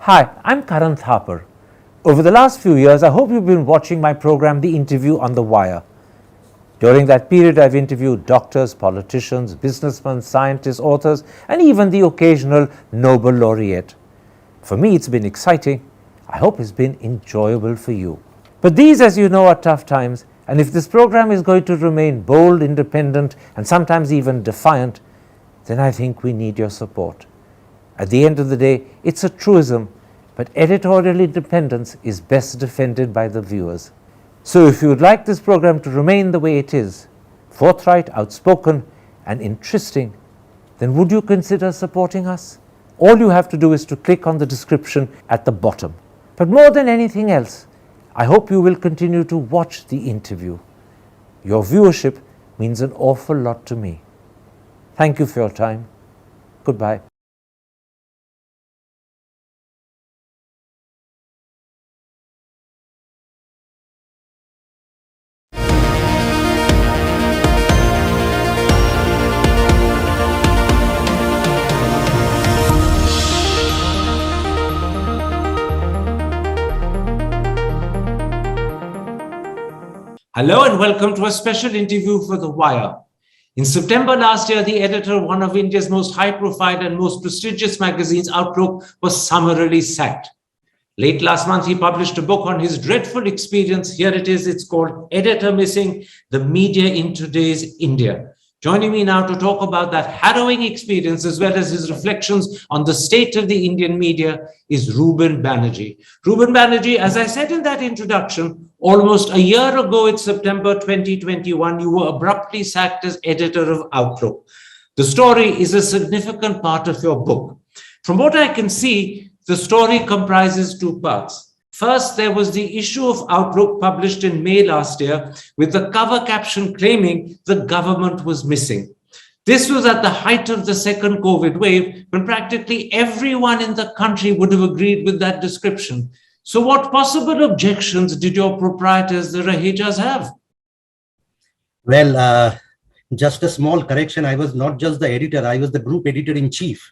Hi, I'm Karan Thapar. Over the last few years, I hope you've been watching my program, The Interview on the Wire. During that period, I've interviewed doctors, politicians, businessmen, scientists, authors, and even the occasional Nobel laureate. For me, it's been exciting. I hope it's been enjoyable for you. But these, as you know, are tough times, and if this program is going to remain bold, independent, and sometimes even defiant, then I think we need your support. At the end of the day, it's a truism, but editorial independence is best defended by the viewers. So if you would like this program to remain the way it is, forthright, outspoken, and interesting, then would you consider supporting us? All you have to do is to click on the description at the bottom. But more than anything else, I hope you will continue to watch the interview. Your viewership means an awful lot to me. Thank you for your time. Goodbye. Hello and welcome to a special interview for The Wire. In September last year, the editor of one of India's most high-profile and most prestigious magazines, Outlook, was summarily sacked. Late last month, he published a book on his dreadful experience. Here it is. It's called Editor Missing: The Media in Today's India. Joining me now to talk about that harrowing experience as well as his reflections on the state of the Indian media is Reuben Banerjee. Reuben Banerjee, as I said in that introduction, almost a year ago in September 2021, you were abruptly sacked as editor of Outlook. The story is a significant part of your book. From what I can see, the story comprises two parts. First, there was the issue of Outlook published in May last year with the cover caption claiming the government was missing. This was at the height of the second COVID wave when practically everyone in the country would have agreed with that description. So what possible objections did your proprietors, the Rahejas, have? Well, just a small correction. I was not just the editor, I was the group editor-in-chief.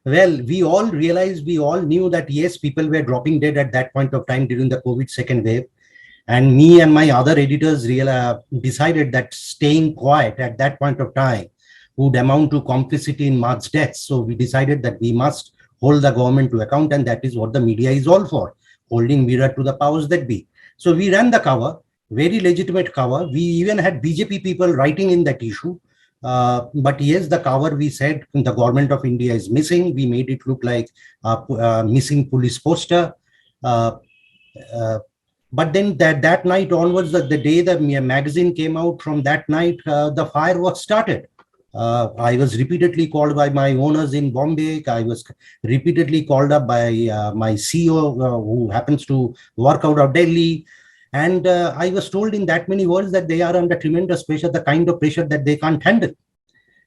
Well, we all realized, we all knew that, yes, people were dropping dead at that point of time during the COVID second wave. And me and my other editors decided that staying quiet at that point of time would amount to complicity in mass deaths. So we decided that we must hold the government to account, and that is what the media is all for, holding mirror to the powers that be. So we ran the cover, very legitimate cover. We even had BJP people writing in that issue. But yes, the cover, we said the government of India is missing. We made it look like a missing police poster. But then that night onwards, the day the magazine came out, from that night, the fire was started. I was repeatedly called by my owners in Bombay. I was repeatedly called up by my CEO, who happens to work out of Delhi. And I was told in that many words that they are under tremendous pressure, the kind of pressure that they can't handle.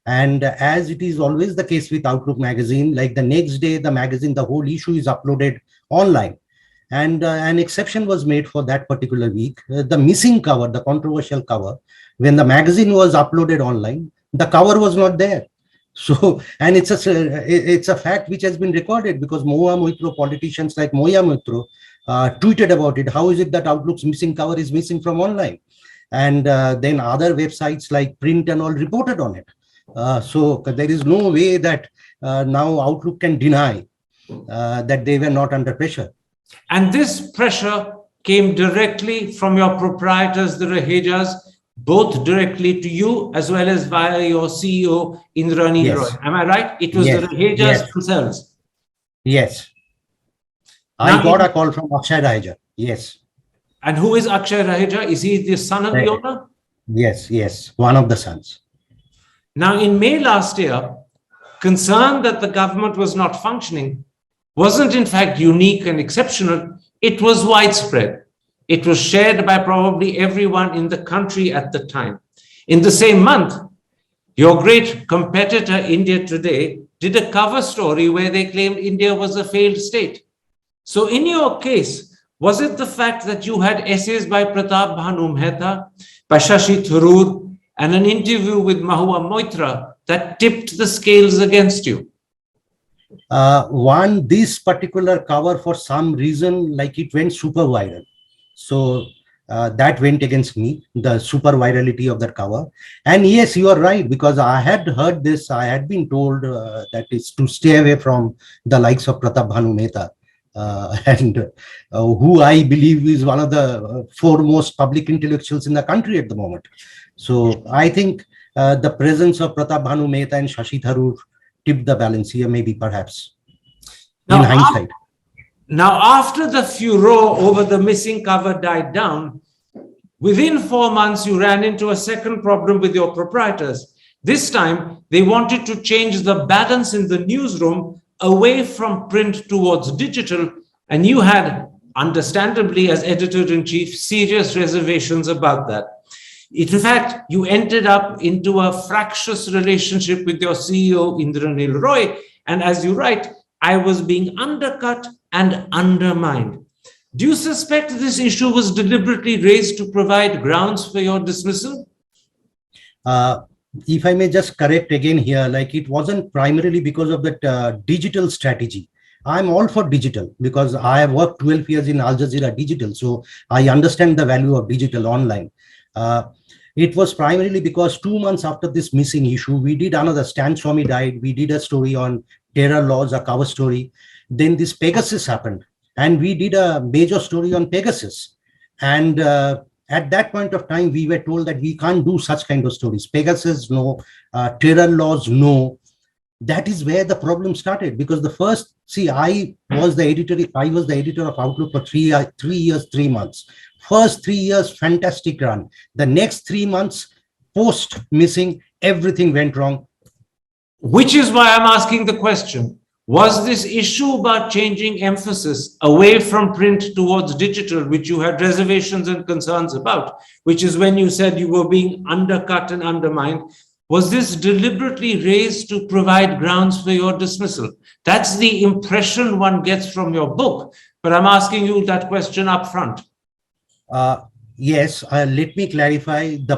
And as it is always the case with Outlook magazine, like the next day, the magazine, the whole issue is uploaded online. And an exception was made for that particular week. The missing cover, the controversial cover, when the magazine was uploaded online, the cover was not there. So, and it's a fact which has been recorded, because Mohua Moitro, politicians like Mohua Moitro, tweeted about it. How is it that Outlook's missing cover is missing from online? And then other websites like Print and all reported on it. So there is no way that now Outlook can deny that they were not under pressure. And this pressure came directly from your proprietors, the Rahejas, both directly to you as well as via your CEO, Indrani Yes. Roy. Am I right? It was the Rahejas themselves. Yes. Now, I got a call from Akshay Raheja. Yes. And who is Akshay Raheja? Is he the son of the owner? Yes. One of the sons. Now, in May last year, concern that the government was not functioning wasn't in fact unique and exceptional. It was widespread. It was shared by probably everyone in the country at the time. In the same month, your great competitor, India Today, did a cover story where they claimed India was a failed state. So in your case, was it the fact that you had essays by Pratap Bhanu Mehta, by Shashi Tharoor, and an interview with Mahua Moitra that tipped the scales against you? One, this particular cover, for some reason, like it went super viral. So that went against me, the super virality of that cover. And yes, you are right, because I had heard this, I had been told that is to stay away from the likes of Pratap Bhanu Mehta, and who I believe is one of the foremost public intellectuals in the country at the moment. So I think the presence of Pratap Bhanu Mehta and Shashi Tharoor tipped the balance here, maybe perhaps, in Now, hindsight. Now, after the furor over the missing cover died down, within 4 months, you ran into a second problem with your proprietors. This time, they wanted to change the balance in the newsroom away from print towards digital, and you had, understandably, as editor-in-chief, serious reservations about that. In fact, you ended up into a fractious relationship with your CEO, Indranil Roy, and as you write, I was being undercut and undermined. Do you suspect this issue was deliberately raised to provide grounds for your dismissal? If I may just correct again here, like it wasn't primarily because of that digital strategy. I'm all for digital because I have worked 12 years in Al Jazeera digital. So I understand the value of digital online. It was primarily because 2 months after this missing issue, we did another, Stan Swamy died. We did a story on terror laws, a cover story. Then this Pegasus happened, and we did a major story on Pegasus. And at that point of time, we were told that we can't do such kind of stories. Pegasus, no. Terror laws, no. That is where the problem started, because the first, see, I was the editor of Outlook for 3 years, 3 months. First 3 years, fantastic run. The next 3 months, post missing, everything went wrong. Which is why I'm asking the question. Was this issue about changing emphasis away from print towards digital, which you had reservations and concerns about, which is when you said you were being undercut and undermined, was this deliberately raised to provide grounds for your dismissal? That's the impression one gets from your book, but I'm asking you that question up front. Yes, let me clarify. The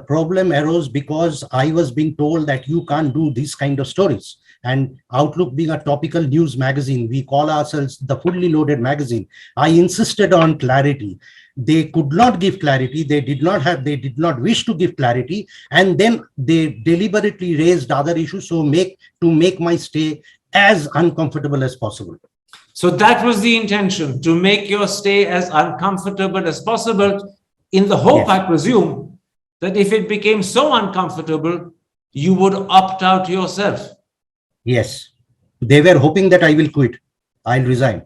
problem arose because I was being told that you can't do these kind of stories. And Outlook being a topical news magazine, we call ourselves the fully loaded magazine. I insisted on clarity. They could not give clarity. They did not wish to give clarity. And then they deliberately raised other issues to make my stay as uncomfortable as possible. So that was the intention, to make your stay as uncomfortable as possible, in the hope, yes, I presume, that if it became so uncomfortable, you would opt out yourself. Yes, they were hoping that I will quit. I'll resign.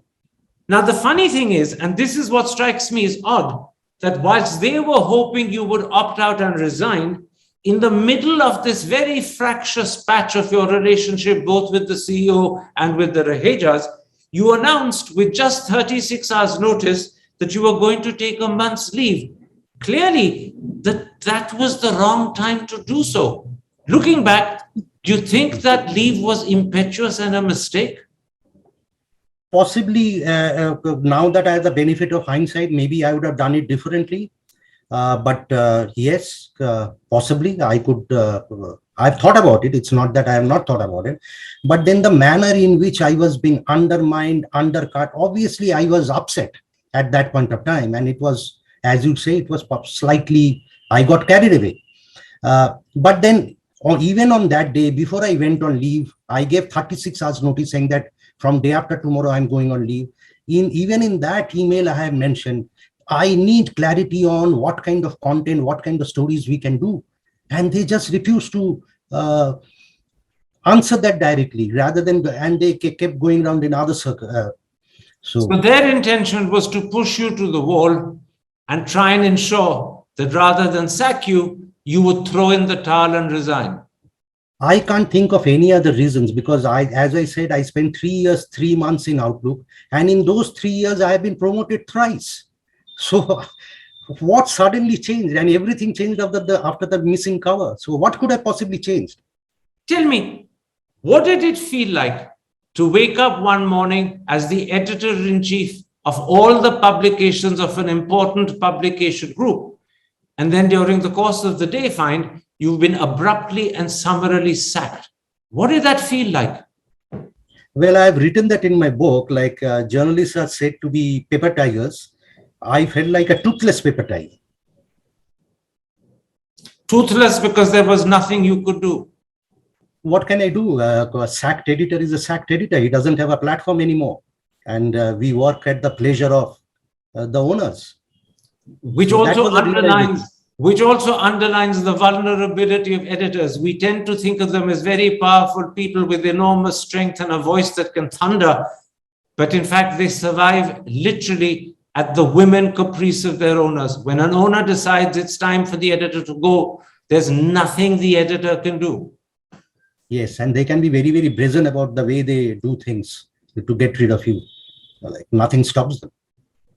Now, the funny thing is, and this is what strikes me as odd, that whilst they were hoping you would opt out and resign, in the middle of this very fractious patch of your relationship, both with the CEO and with the Rahejas, you announced with just 36 hours notice that you were going to take a month's leave. Clearly, that was the wrong time to do so. Looking back, do you think that leave was impetuous and a mistake? Possibly, now that I have the benefit of hindsight, maybe I would have done it differently. But yes, possibly I could. I've thought about it. It's not that I have not thought about it. But then the manner in which I was being undermined, undercut, obviously I was upset at that point of time. And it was, as you say, it was slightly, I got carried away. But then, even on that day, before I went on leave, I gave 36 hours notice saying that from day after tomorrow, I'm going on leave. Even in that email, I have mentioned, I need clarity on what kind of content, what kind of stories we can do. And they just refused to answer that directly, and they kept going around in other circles. So their intention was to push you to the wall and try and ensure that rather than sack you, you would throw in the towel and resign. I can't think of any other reasons, because as I said, I spent 3 years, 3 months in Outlook. And in those 3 years, I have been promoted thrice. So what suddenly changed? And everything changed after the missing cover. So what could have possibly changed? Tell me, what did it feel like to wake up one morning as the editor-in-chief of all the publications of an important publication group, and then during the course of the day find you've been abruptly and summarily sacked? What did that feel like? Well, I've written that in my book, like journalists are said to be paper tigers. I felt like a toothless paper tiger. Toothless because there was nothing you could do. What can I do? A sacked editor is a sacked editor. He doesn't have a platform anymore. And we work at the pleasure of the owners. Which So also underlines the vulnerability of editors. We tend to think of them as very powerful people with enormous strength and a voice that can thunder, but in fact they survive literally at the whim and caprice of their owners. When an owner decides it's time for the editor to go, there's nothing the editor can do. Yes, and they can be very, very brazen about the way they do things to get rid of you. Like nothing stops them.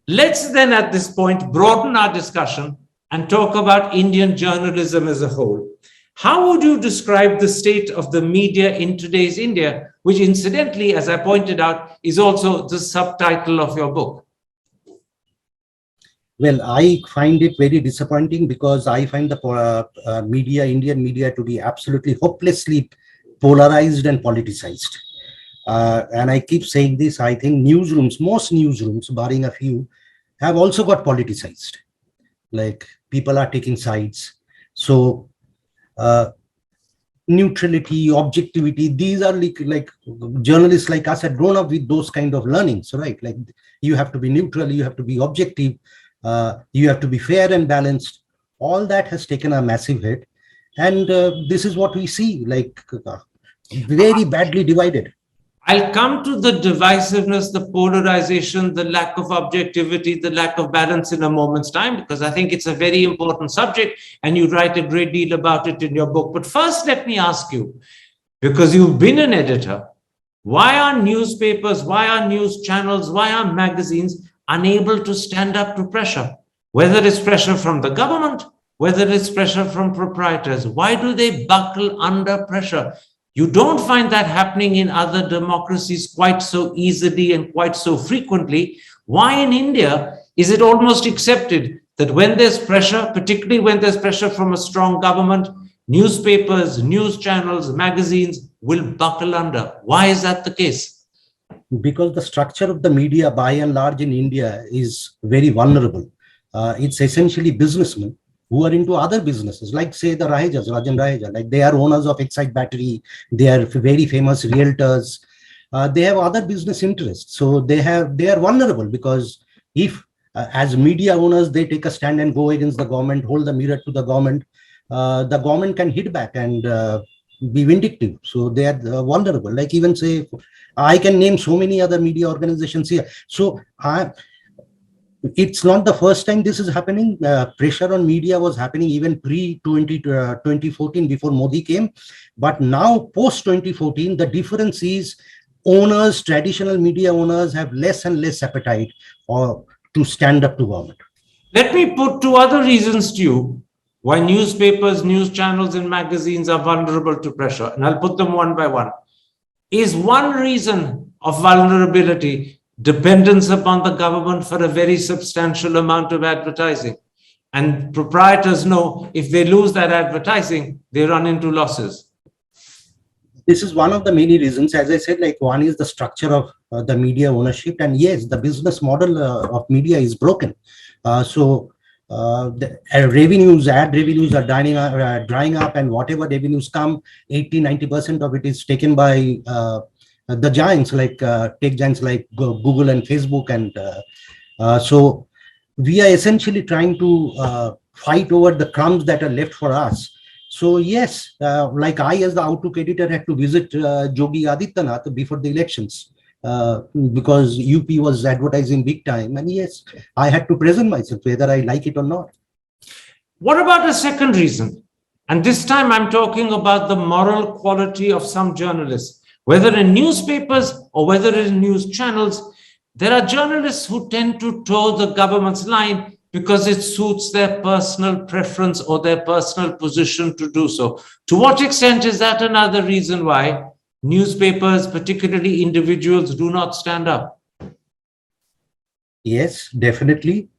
Let's then at this point broaden our discussion and talk about Indian journalism as a whole. How would you describe the state of the media in today's India, which incidentally, as I pointed out, is also the subtitle of your book? Well, I find it very disappointing because I find the Indian media to be absolutely hopelessly polarized and politicized. And I keep saying this, I think most newsrooms, barring a few, have also got politicized. Like people are taking sides. So neutrality, objectivity, these are like journalists like us had grown up with those kind of learnings, right? Like you have to be neutral, you have to be objective, you have to be fair and balanced. All that has taken a massive hit. And this is what we see, like very badly divided. I'll come to the divisiveness, the polarization, the lack of objectivity, the lack of balance in a moment's time, because I think it's a very important subject and you write a great deal about it in your book. But first, let me ask you, because you've been an editor, why are newspapers, why are news channels, why are magazines unable to stand up to pressure? Whether it's pressure from the government, whether it's pressure from proprietors, why do they buckle under pressure? You don't find that happening in other democracies quite so easily and quite so frequently. Why in India is it almost accepted that when there's pressure, particularly when there's pressure from a strong government, newspapers, news channels, magazines will buckle under? Why is that the case? Because the structure of the media by and large in India is very vulnerable. It's essentially businessmen who are into other businesses, like say the Rahejas, Rajan Raheja, like they are owners of Excite Battery, they are very famous realtors, they have other business interests. So they are vulnerable because if as media owners, they take a stand and go against the government, hold the mirror to the government can hit back and be vindictive. So they are vulnerable. Like even say, I can name so many other media organizations here. So it's not the first time this is happening. Pressure on media was happening even pre-2014 before Modi came. But now post-2014, the difference is owners, traditional media owners have less and less appetite to stand up to government. Let me put two other reasons to you why newspapers, news channels, and magazines are vulnerable to pressure. And I'll put them one by one. Is one reason of vulnerability dependence upon the government for a very substantial amount of advertising. And proprietors know if they lose that advertising, they run into losses. This is one of the many reasons. As I said, like one is the structure of the media ownership. And yes, the business model of media is broken. So the ad revenues are drying up, and whatever revenues come, 80-90% of it is taken by the giants like tech giants like Google and Facebook. And so we are essentially trying to fight over the crumbs that are left for us. So yes, like I as the Outlook editor had to visit Yogi Adityanath before the elections because UP was advertising big time. And yes, I had to present myself whether I like it or not. What about a second reason? And this time I'm talking about the moral quality of some journalists. Whether in newspapers or whether in news channels, there are journalists who tend to toe the government's line because it suits their personal preference or their personal position to do so. To what extent is that another reason why newspapers, particularly individuals, do not stand up? Yes, definitely,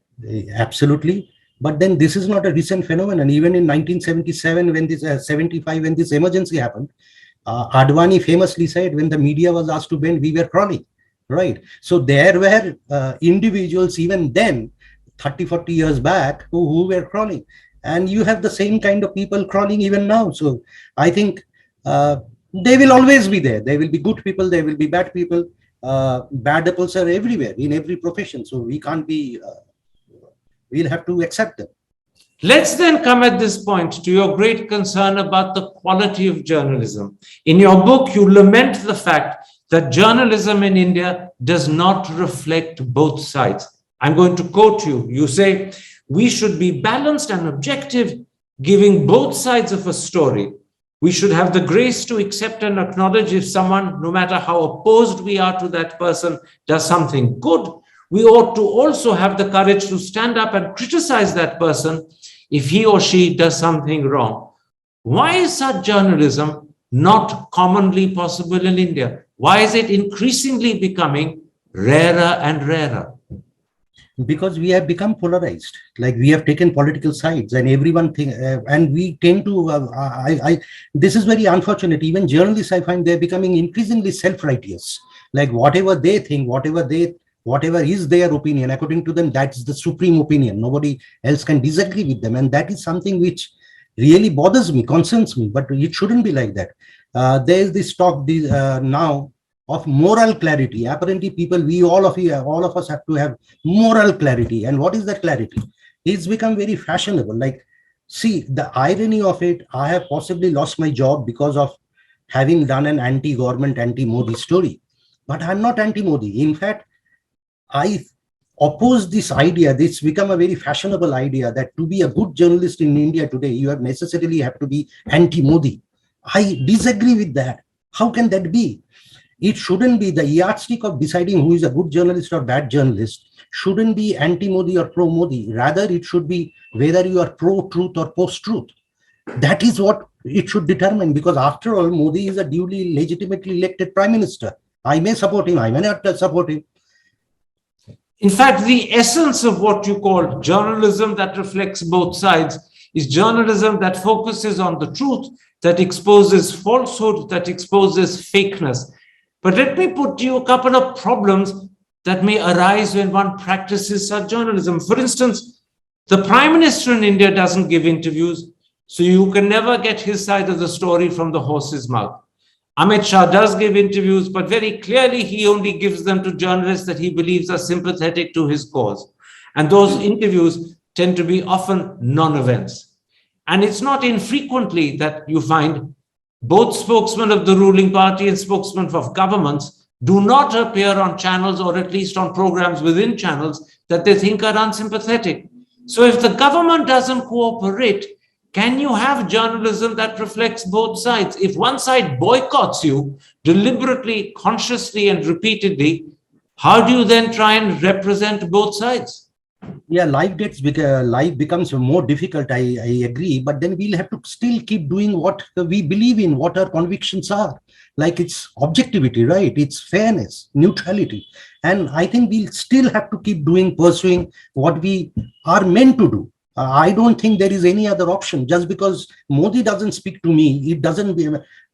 absolutely. But then this is not a recent phenomenon. Even in 1977, when this 75, when this emergency happened, Advani famously said, when the media was asked to bend, we were crawling, right? So there were individuals even then, 30, 40 years back, who were crawling. And you have the same kind of people crawling even now. So I think they will always be there. There will be good people, there will be bad people. Bad apples are everywhere in every profession. So we can't be, we'll have to accept them. Let's then come at this point to your great concern about the quality of journalism. In your book, you lament the fact that journalism in India does not reflect both sides. I'm going to quote you. You say, we should be balanced and objective, giving both sides of a story. We should have the grace to accept and acknowledge if someone, no matter how opposed we are to that person, does something good. We ought to also have the courage to stand up and criticize that person if he or she does something wrong. Why is such journalism not commonly possible in India? Why is it increasingly becoming rarer and rarer? Because we have become polarized, like we have taken political sides, and everyone think, and we tend to. This is very unfortunate. Even journalists, I find, they're becoming increasingly self-righteous. Like whatever they think, whatever is their opinion, according to them, that's the supreme opinion. Nobody else can disagree with them, and that is something which really bothers me, concerns me. But it shouldn't be like that. There is this talk now of moral clarity. Apparently, people, all of us have to have moral clarity. And what is that clarity? It's become very fashionable. Like, see, the irony of it, I have possibly lost my job because of having done an anti-government, anti-Modi story. But I'm not anti-Modi. In fact, I oppose this idea. This become a very fashionable idea that to be a good journalist in India today, you necessarily have to be anti-Modi. I disagree with that. How can that be? It shouldn't be the yardstick of deciding who is a good journalist or bad journalist. Shouldn't be anti-Modi or pro-Modi. Rather, it should be whether you are pro-truth or post-truth. That is what it should determine, because after all, Modi is a duly legitimately elected prime minister. I may support him, I may not support him. In fact, the essence of what you call journalism that reflects both sides is journalism that focuses on the truth, that exposes falsehood, that exposes fakeness. But let me put to you a couple of problems that may arise when one practices such journalism. For instance, the Prime Minister in India doesn't give interviews, so you can never get his side of the story from the horse's mouth. Amit Shah does give interviews, but very clearly he only gives them to journalists that he believes are sympathetic to his cause. And those interviews tend to be often non-events. And it's not infrequently that you find both spokesmen of the ruling party and spokesmen of governments do not appear on channels, or at least on programs within channels, that they think are unsympathetic. So if the government doesn't cooperate, can you have journalism that reflects both sides? If one side boycotts you deliberately, consciously, and repeatedly, how do you then try and represent both sides? Yeah, life becomes more difficult. I agree, but then we'll have to still keep doing what we believe in, what our convictions are. Like it's objectivity, right? It's fairness, neutrality, and I think we'll still have to keep pursuing what we are meant to do. I don't think there is any other option. Just because Modi doesn't speak to me, it doesn't.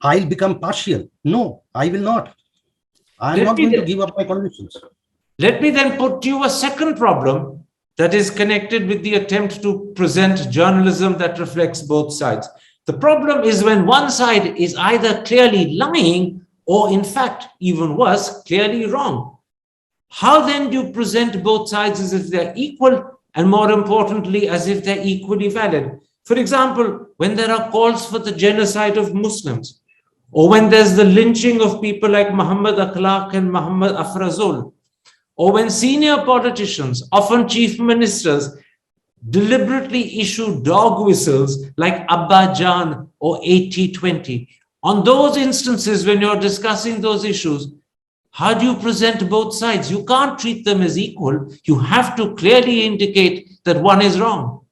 I'll become partial. No, I will not. I'm not going to give up my convictions. Let me then put to you a second problem that is connected with the attempt to present journalism that reflects both sides. The problem is when one side is either clearly lying or, in fact, even worse, clearly wrong. How then do you present both sides as if they're equal, and more importantly, as if they're equally valid? For example, when there are calls for the genocide of Muslims, or when there's the lynching of people like Muhammad Akhlaq and Muhammad Afrazul, or when senior politicians, often chief ministers, deliberately issue dog whistles like Abba Jan or 80-20. On those instances, when you're discussing those issues, how do you present both sides? You can't treat them as equal. You have to clearly indicate that one is wrong.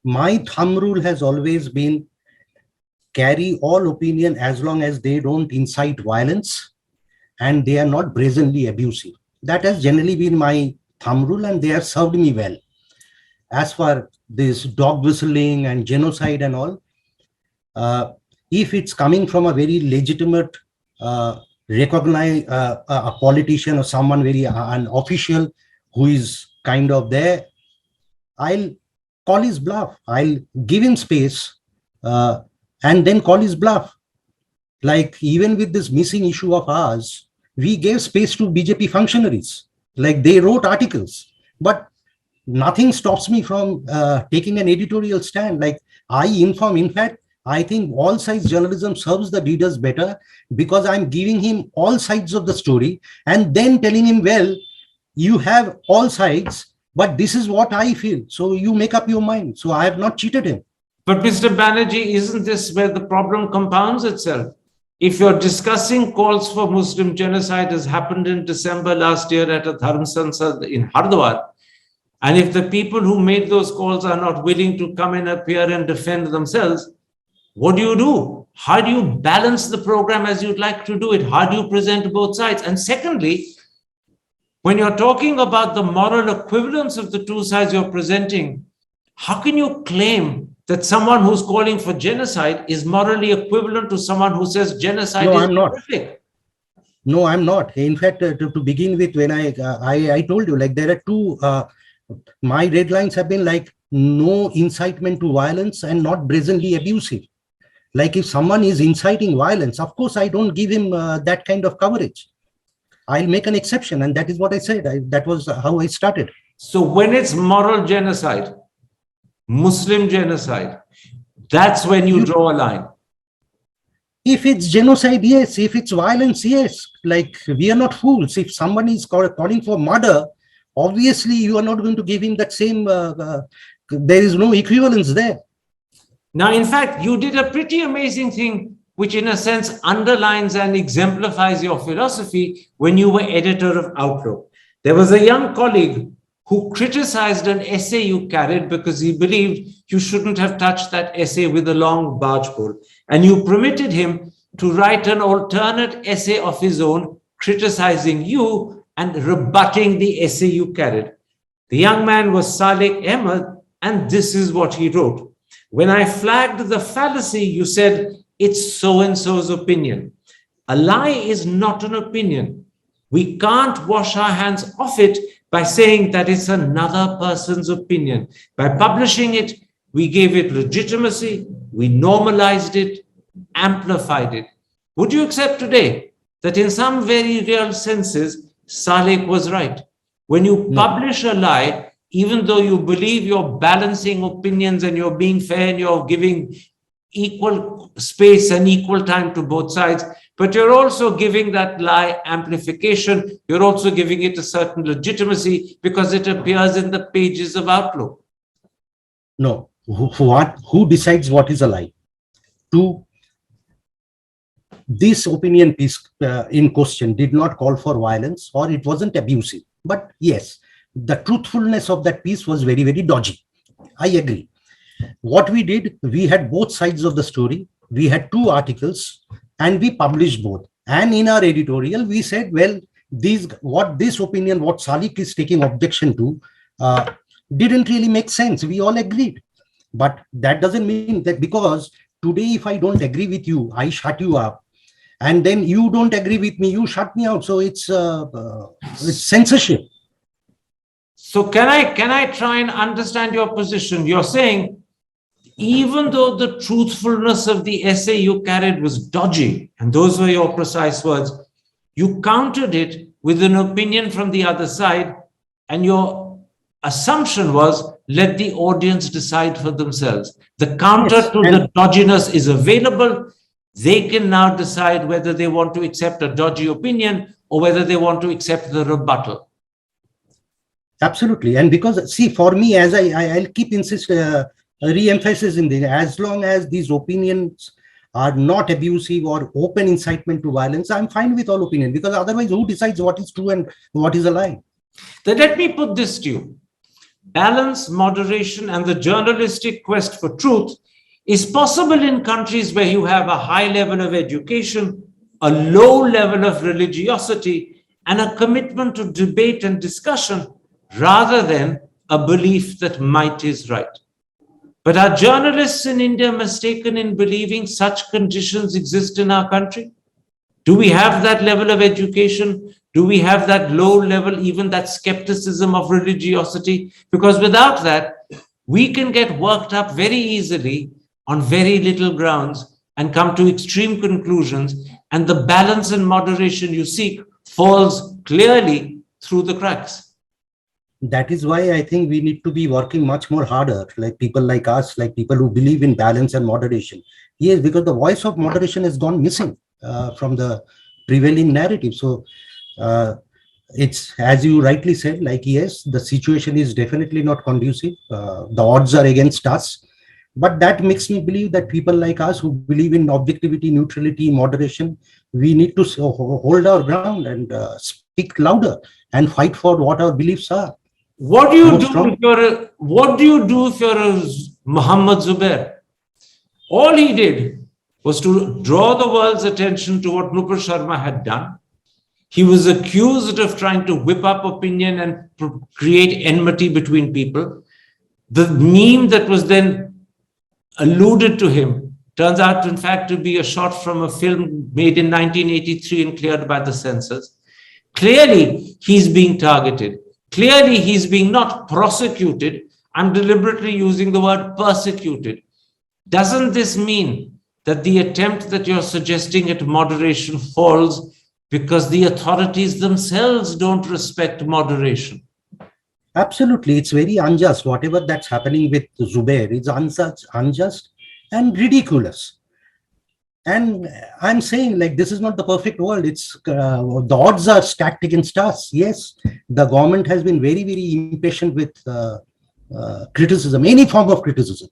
My thumb rule has always been carry all opinion as long as they don't incite violence and they are not brazenly abusive. That has generally been my thumb rule, and they have served me well. As for this dog whistling and genocide and all, if it's coming from a very legitimate, recognized a politician or someone very an official who is kind of there, I'll call his bluff. I'll give him space and then call his bluff. Like even with this missing issue of ours, we gave space to BJP functionaries. Like they wrote articles, but nothing stops me from taking an editorial stand. Like I inform. In fact, I think all sides journalism serves the readers better because I'm giving him all sides of the story and then telling him, well, you have all sides, but this is what I feel. So you make up your mind. So I have not cheated him. But Mr. Banerjee, isn't this where the problem compounds itself? If you're discussing calls for Muslim genocide as happened in December last year at a Dharm Sansad in Hardwar, and if the people who made those calls are not willing to come and appear and defend themselves, what do? How do you balance the program as you'd like to do it? How do you present both sides? And secondly, when you're talking about the moral equivalence of the two sides you're presenting, how can you claim that someone who's calling for genocide is morally equivalent to someone who says genocide is horrific? No, I'm not. In fact, to begin with, when I told you, like there are two, my red lines have been like no incitement to violence and not brazenly abusive. Like if someone is inciting violence, of course, I don't give him that kind of coverage. I'll make an exception. And that is what I said. That was how I started. So when it's moral genocide, Muslim genocide, that's when you draw a line. If it's genocide, yes. If it's violence, yes. Like we are not fools. If someone is calling for murder, obviously you are not going to give him that same, there is no equivalence there. Now, in fact, you did a pretty amazing thing, which in a sense underlines and exemplifies your philosophy when you were editor of Outlook. There was a young colleague who criticized an essay you carried because he believed you shouldn't have touched that essay with a long barge pole. And you permitted him to write an alternate essay of his own, criticizing you and rebutting the essay you carried. The young man was Saleh Ahmed, and this is what he wrote. When I flagged the fallacy, you said, it's so-and-so's opinion. A lie is not an opinion. We can't wash our hands off it by saying that it's another person's opinion. By publishing it, we gave it legitimacy, we normalized it, amplified it. Would you accept today that in some very real senses, Saleh was right? When you publish a lie, even though you believe you're balancing opinions and you're being fair and you're giving equal space and equal time to both sides, but you're also giving that lie amplification. You're also giving it a certain legitimacy because it appears in the pages of Outlook. No. Who decides what is a lie? This opinion piece in question did not call for violence or it wasn't abusive. But yes, the truthfulness of that piece was very, very dodgy. I agree. What we did, we had both sides of the story. We had two articles and we published both. And in our editorial, we said, well, this opinion, what Saleh is taking objection to, didn't really make sense. We all agreed. But that doesn't mean that because today, if I don't agree with you, I shut you up. And then you don't agree with me, you shut me out. So it's censorship. So can I try and understand your position? You're saying, even though the truthfulness of the essay you carried was dodgy, and those were your precise words, you countered it with an opinion from the other side, and your assumption was, let the audience decide for themselves. The counter to the dodginess is available. They can now decide whether they want to accept a dodgy opinion or whether they want to accept the rebuttal. Absolutely. And because, see, for me, as I'll keep re-emphasizing this, as long as these opinions are not abusive or open incitement to violence, I'm fine with all opinion, because otherwise who decides what is true and what is a lie? Then let me put this to you. Balance, moderation, and the journalistic quest for truth is possible in countries where you have a high level of education, a low level of religiosity, and a commitment to debate and discussion rather than a belief that might is right. But are journalists in India mistaken in believing such conditions exist in our country? Do we have that level of education? Do we have that low level, even that skepticism of religiosity? Because without that, we can get worked up very easily on very little grounds and come to extreme conclusions, and the balance and moderation you seek falls clearly through the cracks. That is why I think we need to be working much more harder, like people like us, like people who believe in balance and moderation. Yes, because the voice of moderation has gone missing from the prevailing narrative. So it's, as you rightly said, like, yes, the situation is definitely not conducive. The odds are against us. But that makes me believe that people like us who believe in objectivity, neutrality, moderation, we need to hold our ground and speak louder and fight for what our beliefs are. What do you do if you're a Muhammad Zubair? All he did was to draw the world's attention to what Nupur Sharma had done. He was accused of trying to whip up opinion and create enmity between people. The meme that was then alluded to him turns out, in fact, to be a shot from a film made in 1983 and cleared by the censors. Clearly, he's being targeted. Clearly, he's being not prosecuted. I'm deliberately using the word persecuted. Doesn't this mean that the attempt that you're suggesting at moderation falls because the authorities themselves don't respect moderation? Absolutely. It's very unjust. Whatever that's happening with Zubair is unjust and ridiculous. And I'm saying, like, this is not the perfect world. It's the odds are stacked against us. Yes, the government has been very, very impatient with criticism, any form of criticism.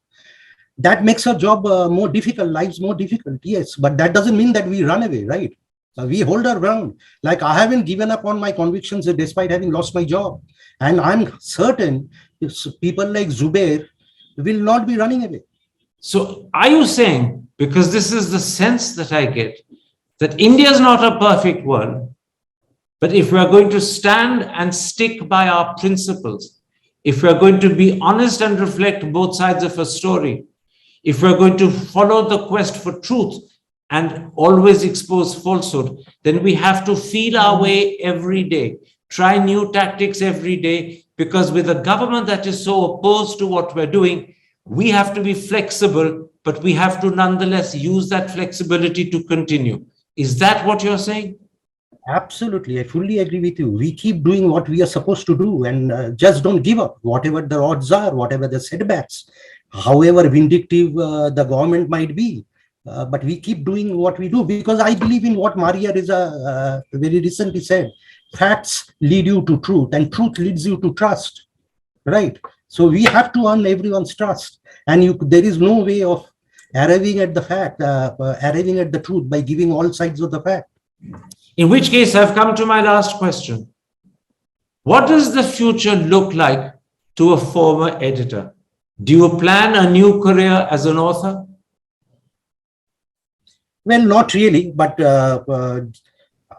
That makes our job more difficult, lives more difficult. Yes, but that doesn't mean that we run away, right? We hold our ground. Like, I haven't given up on my convictions despite having lost my job. And I'm certain people like Zubair will not be running away. So are you saying, because this is the sense that I get, that India is not a perfect world, but if we are going to stand and stick by our principles, if we are going to be honest and reflect both sides of a story, if we're going to follow the quest for truth and always expose falsehood, then we have to feel our way every day, try new tactics every day, because with a government that is so opposed to what we're doing, we have to be flexible, but we have to nonetheless use that flexibility to continue. Is that what you're saying? Absolutely. I fully agree with you. We keep doing what we are supposed to do and just don't give up, whatever the odds are, whatever the setbacks, however vindictive the government might be. But we keep doing what we do, because I believe in what Maria Reza very recently said. Facts lead you to truth and truth leads you to trust, right? So we have to earn everyone's trust, and there is no way of arriving at the fact, arriving at the truth by giving all sides of the fact. In which case, I've come to my last question. What does the future look like to a former editor? Do you plan a new career as an author? Well, not really, but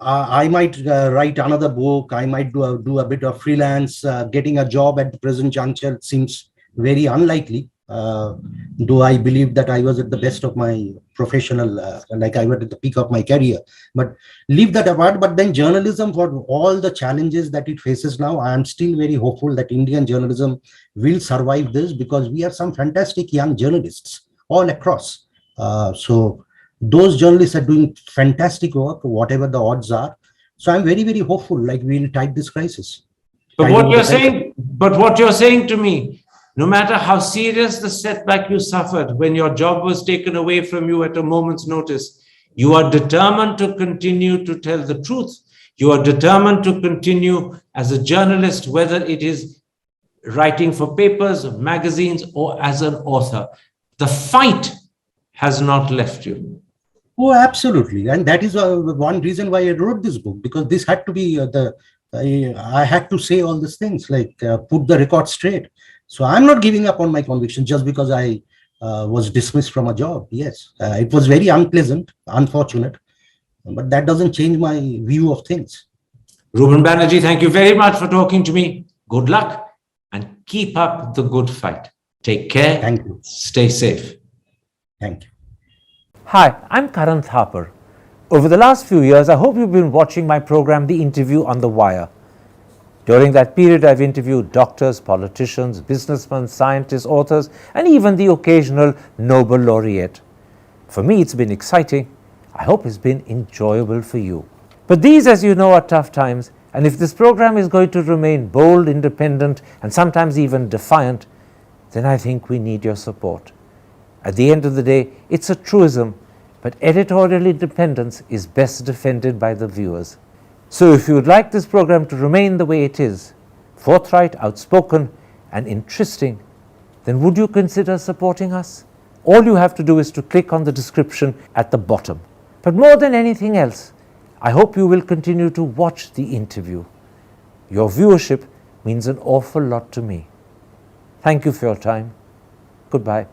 I might write another book. I might do a bit of freelance. Getting a job at the present juncture seems very unlikely. Though I believe that I was at the best of my professional, like I was at the peak of my career. But leave that apart. But then journalism, for all the challenges that it faces now, I am still very hopeful that Indian journalism will survive this, because we have some fantastic young journalists all across. So those journalists are doing fantastic work, whatever the odds are. So I'm very, very hopeful, like we'll tide this crisis. But what you're saying to me, no matter how serious the setback you suffered when your job was taken away from you at a moment's notice, you are determined to continue to tell the truth. You are determined to continue as a journalist, whether it is writing for papers, magazines, or as an author. The fight has not left you. Oh, absolutely. And that is one reason why I wrote this book, because this had to be I had to say all these things, like put the record straight. So I'm not giving up on my conviction just because I was dismissed from a job. Yes, it was very unpleasant, unfortunate, but that doesn't change my view of things. Ruben Banerjee, thank you very much for talking to me. Good luck and keep up the good fight. Take care. Thank you. Stay safe. Thank you. Hi, I'm Karan Thapar. Over the last few years, I hope you've been watching my program, The Interview on the Wire. During that period, I've interviewed doctors, politicians, businessmen, scientists, authors, and even the occasional Nobel laureate. For me, it's been exciting. I hope it's been enjoyable for you. But these, as you know, are tough times, and if this program is going to remain bold, independent, and sometimes even defiant, then I think we need your support. At the end of the day, it's a truism, but editorial independence is best defended by the viewers. So if you would like this program to remain the way it is, forthright, outspoken, and interesting, then would you consider supporting us? All you have to do is to click on the description at the bottom. But more than anything else, I hope you will continue to watch the interview. Your viewership means an awful lot to me. Thank you for your time. Goodbye.